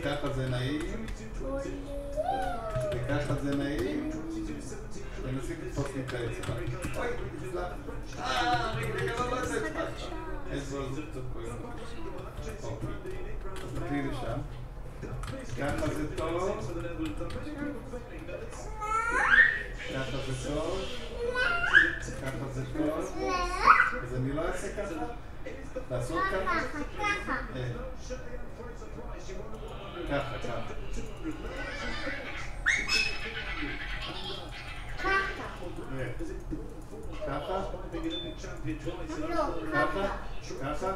ככה זה נעים, וככה זה נעים, תנסי לתפוס לי את האצבע. אוי, נפלא. רגע, לא את האצבע. איזו זאת כואב. אוקיי, תתני לשם. ככה זה טוב. ככה זה טוב. ככה זה טוב. אז אני לא אעשה ככה. לעשות ככה? ככה. ככה, ככה. ככה? ככה? ככה?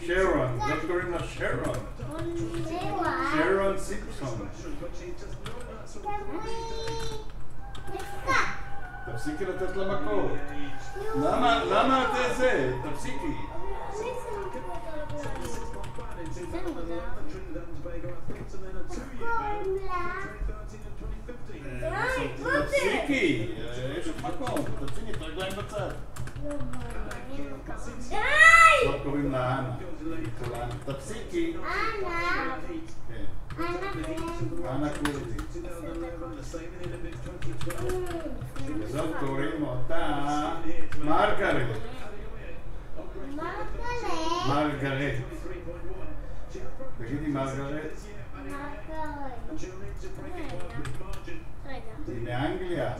שרון, זאת קוראים לה שרון. שרון סיפסון. תפסיקי לתת לה מקור. למה את זה? תפסיקי. תפסיקי, יש לך מקום, תפסיקי את רגליים בצד. לא קוראים לה אנה. תפסיקי. אנה. אנה קורדי. וזאת קוראים אותה מרגרט. מרגרט. תגידי מרגרט. היא מאנגליה.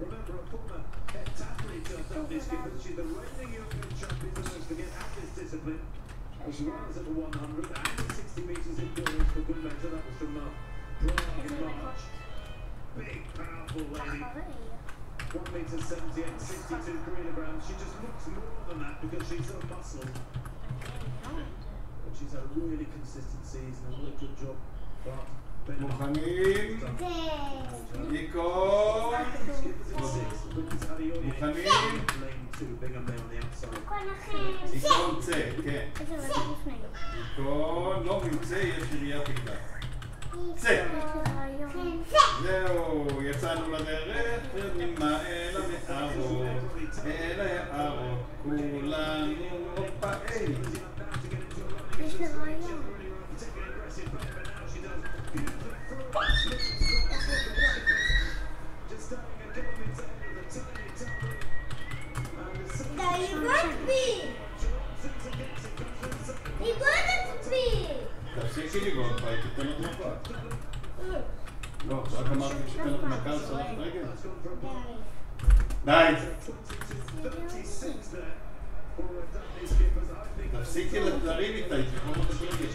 Remember, a former heptathlete just done this given. She's the reigning European champion, so don't forget at this discipline, as well as at the 100 and the 60 metres endurance for good measure. That was from Prague in March. Big, powerful lady. 1 metre 78, 62 kilograms. She just looks more than that because she's so muscled. But she's had a really consistent season, a really good job. But מוכנים? ניקול? מוכנים? ניקול צא, כן. ניקול, לא מצא, יש עיריית תקדה. צא! זהו, יצאנו לדרך, ונמה אל המערות, אל הערות, כולנו פעיל. יש לי רעיון. תפסיקי לגרום פה, הייתי תן לך מפה. לא, רק אמרתי שתן לך מכה על סוף רגל. די! תפסיקי להרים איתה, היא תקרום אותה ברגל.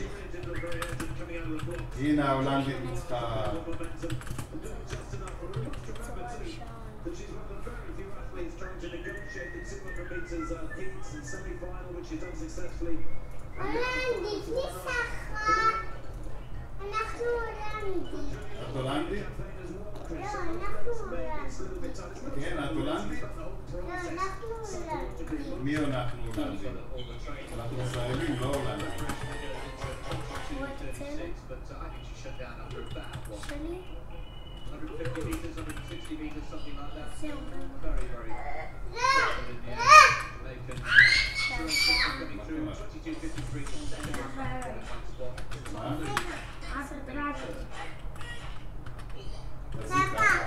הנה ההולנדית ניצחה. הולנדית, ניצחה! אנחנו הולנדית. את הולנדית? לא, אנחנו הולנדית. כן, את הולנדית? לא, אנחנו הולנדית. מי אנחנו הולנדית? אנחנו ישראלים, לא הולנדית. שלי? 150 meters, 160 meters, something like that. זהו. Very, very.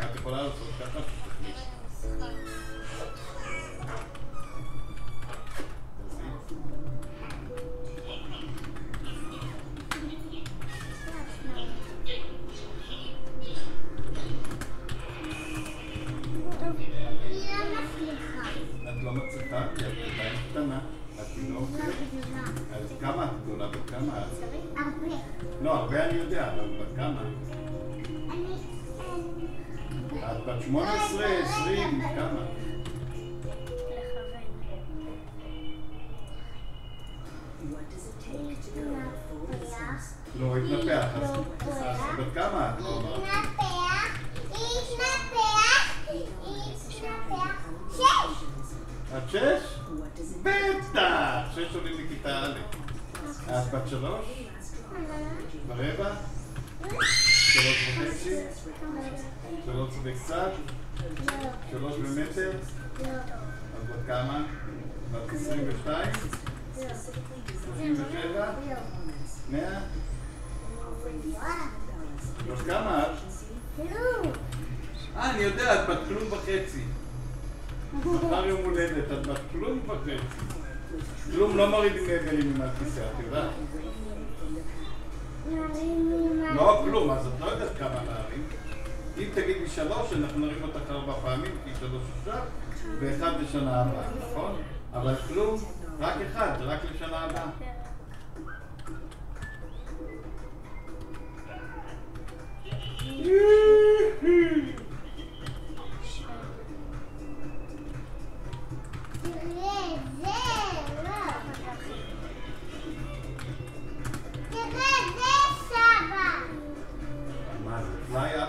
את יכולה לעשות ככה? את לא מצליחה, כי את עדיין קטנה, את תינוקת. אז כמה את גדולה? בת כמה את? הרבה. לא, הרבה אני יודע, אבל בת כמה? את בת 18, 20, כמה? לא, התנפח. אז בת כמה את? התנפח. 6. את 6? בטח! 6 עולים לכיתה א'. את בת 3? ורבע? 3.5? 3 וקצת? 3 במטר? אז בת כמה? בת 22? 37? 100? בת כמה את? אני יודע, את בת כלום וחצי. מחר יום הולדת, את בת כלום וחצי. כלום לא מורידים מעגלים עם הכיסא, את יודעת? לא, כלום, אז את לא יודעת כמה נערים. אם תגידי 3, אנחנו נרים אותך 4 פעמים, כי 3 עכשיו, ו1 לשנה הבאה, נכון? אבל כלום, רק 1, זה רק לשנה הבאה. מה זה? פליי אפ?